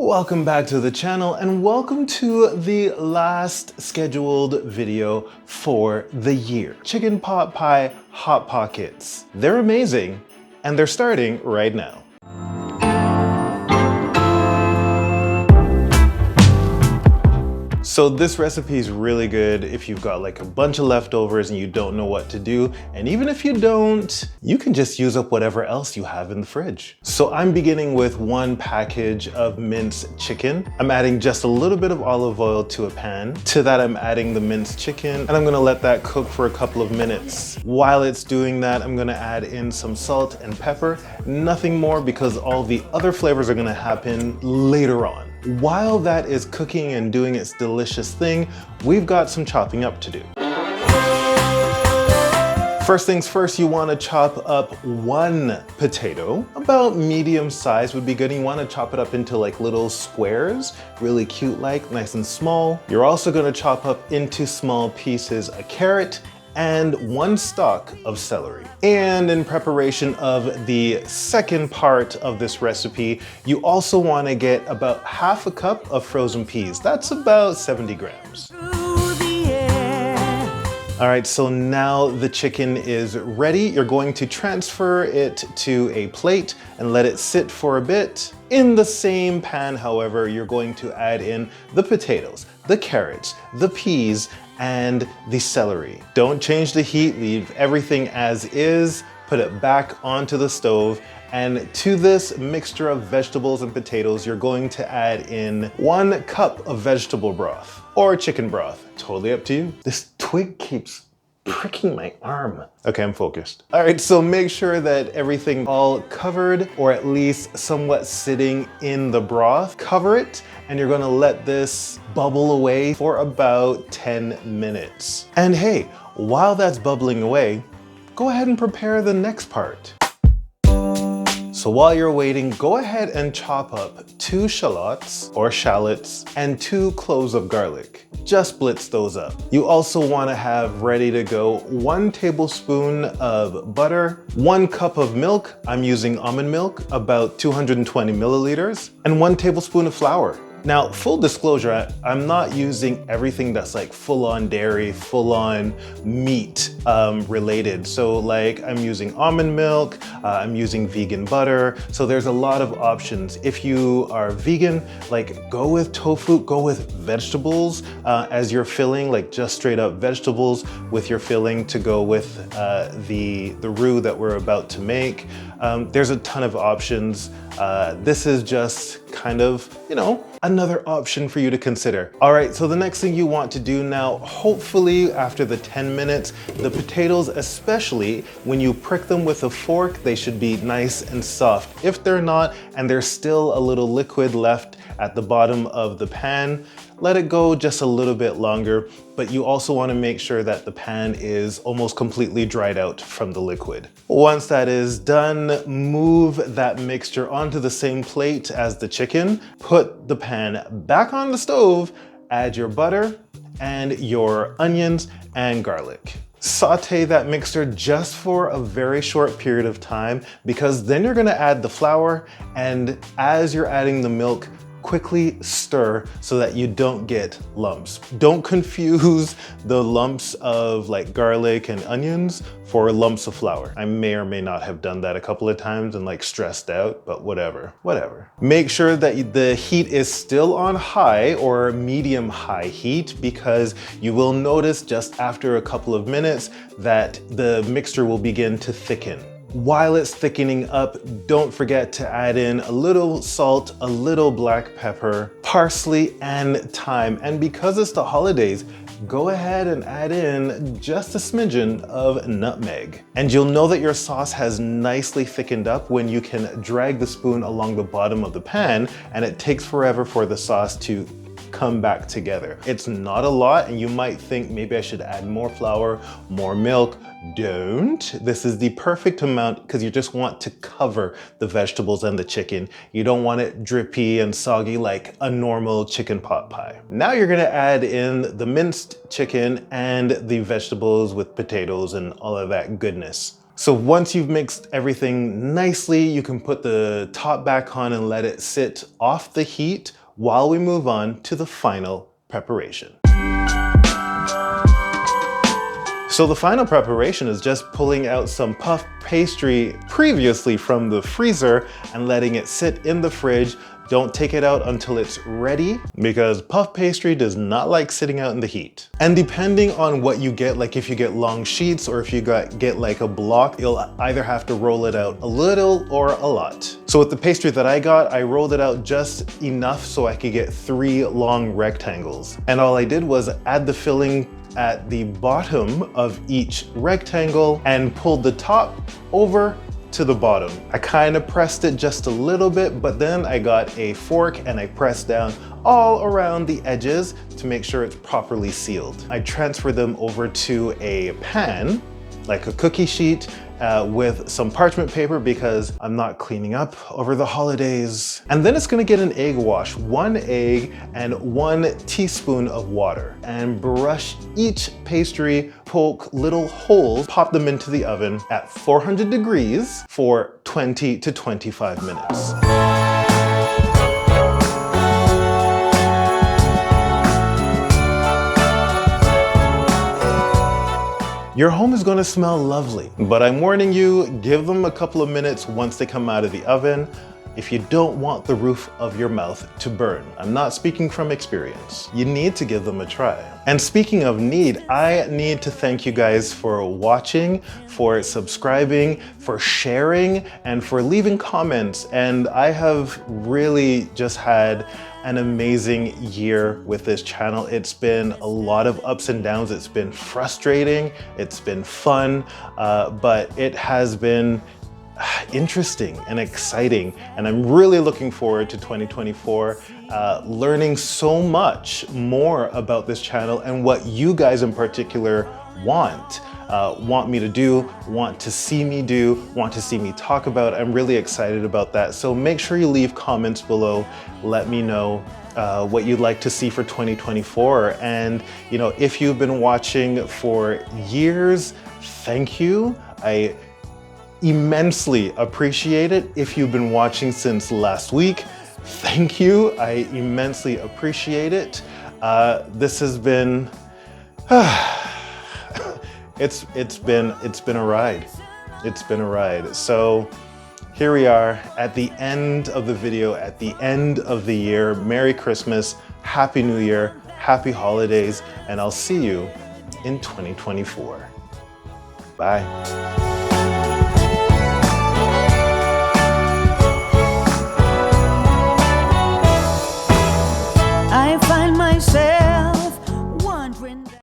Welcome back to the channel and welcome to the last scheduled video for the year. Chicken pot pie hot pockets. They're amazing and they're starting right now. So this recipe is really good if you've got like a bunch of leftovers and you don't know what to do. And even if you don't, you can just use up whatever else you have in the fridge. So I'm beginning with 1 package of minced chicken. I'm adding just a little bit of olive oil to a pan. To that, I'm adding the minced chicken and I'm gonna let that cook for a couple of minutes. While it's doing that, I'm gonna add in some salt and pepper. Nothing more because all the other flavors are gonna happen later on. While that is cooking and doing its delicious thing, we've got some chopping up to do. First things first, you want to chop up 1 potato. About medium size would be good. You want to chop it up into like little squares, really cute like, nice and small. You're also going to chop up into small pieces a carrot and 1 stalk of celery. And in preparation of the second part of this recipe, you also want to get about ½ cup of frozen peas. That's about 70 grams. All right, so now the chicken is ready. You're going to transfer it to a plate and let it sit for a bit. In the same pan, however, you're going to add in the potatoes, the carrots, the peas, and the celery. Don't change the heat, leave everything as is, put it back onto the stove, and to this mixture of vegetables and potatoes, you're going to add in 1 cup of vegetable broth or chicken broth, totally up to you. This twig keeps pricking my arm. Okay, I'm focused. All right, so make sure that everything all covered or at least somewhat sitting in the broth. Cover it and you're gonna let this bubble away for about 10 minutes. And hey, while that's bubbling away, go ahead and prepare the next part. So while you're waiting, go ahead and chop up 2 shallots or shallots and 2 cloves of garlic. Just blitz those up. You also want to have ready to go 1 tablespoon of butter, 1 cup of milk. I'm using almond milk, about 220 milliliters, and 1 tablespoon of flour. Now, full disclosure, I'm not using everything that's like full-on dairy, full-on meat related. So like I'm using almond milk, I'm using vegan butter. So there's a lot of options. If you are vegan, like go with tofu, go with vegetables as your filling, like just straight up vegetables with your filling to go with the roux that we're about to make. There's a ton of options. This is just kind of, you know, another option for you to consider. All right, so the next thing you want to do now, hopefully after the 10 minutes, the potatoes, especially when you prick them with a fork, they should be nice and soft. If they're not, and there's still a little liquid left at the bottom of the pan, let it go just a little bit longer, but you also want to make sure that the pan is almost completely dried out from the liquid. Once that is done, move that mixture onto the same plate as the chicken, put the pan back on the stove, add your butter and your onions and garlic. Saute that mixture just for a very short period of time because then you're going to add the flour, and as you're adding the milk, quickly stir so that you don't get lumps. Don't confuse the lumps of like garlic and onions for lumps of flour. I may or may not have done that a couple of times and like stressed out, but whatever. Make sure that the heat is still on high or medium high heat because you will notice just after a couple of minutes that the mixture will begin to thicken. While it's thickening up, don't forget to add in a little salt, a little black pepper, parsley, and thyme. And because it's the holidays, go ahead and add in just a smidgen of nutmeg. And you'll know that your sauce has nicely thickened up when you can drag the spoon along the bottom of the pan and it takes forever for the sauce to come back together. It's not a lot and you might think maybe I should add more flour, more milk. Don't. This is the perfect amount because you just want to cover the vegetables and the chicken. You don't want it drippy and soggy like a normal chicken pot pie. Now you're gonna add in the minced chicken and the vegetables with potatoes and all of that goodness. So once you've mixed everything nicely, you can put the top back on and let it sit off the heat while we move on to the final preparation. So the final preparation is just pulling out some puff pastry previously from the freezer and letting it sit in the fridge. Don't take it out until it's ready because puff pastry does not like sitting out in the heat. And depending on what you get, like if you get long sheets or if you get like a block, you'll either have to roll it out a little or a lot. So with the pastry that I got, I rolled it out just enough so I could get 3 long rectangles. And all I did was add the filling at the bottom of each rectangle and pulled the top over to the bottom. I kind of pressed it just a little bit, but then I got a fork and I pressed down all around the edges to make sure it's properly sealed. I transfer them over to a pan, like a cookie sheet, with some parchment paper because I'm not cleaning up over the holidays. And then it's gonna get an egg wash, 1 egg and 1 teaspoon of water, and brush each pastry, poke little holes, pop them into the oven at 400 degrees for 20 to 25 minutes. Your home is going to smell lovely, but I'm warning you, give them a couple of minutes once they come out of the oven if you don't want the roof of your mouth to burn. I'm not speaking from experience. You need to give them a try. And speaking of need, I need to thank you guys for watching, for subscribing, for sharing, and for leaving comments. And I have really just had an amazing year with this channel. It's been a lot of ups and downs. It's been frustrating, it's been fun, but it has been interesting and exciting. And I'm really looking forward to 2024, learning so much more about this channel and what you guys in particular want me to do, want to see me do, want to see me talk about. I'm really excited about that. So make sure you leave comments below. Let me know what you'd like to see for 2024. And you know, if you've been watching for years, thank you. I immensely appreciate it. If you've been watching since last week, thank you. I immensely appreciate it. This has been it's been a ride. It's been a ride. So here we are at the end of the video, at the end of the year. Merry Christmas, Happy New Year, Happy Holidays, and I'll see you in 2024. Bye. I find myself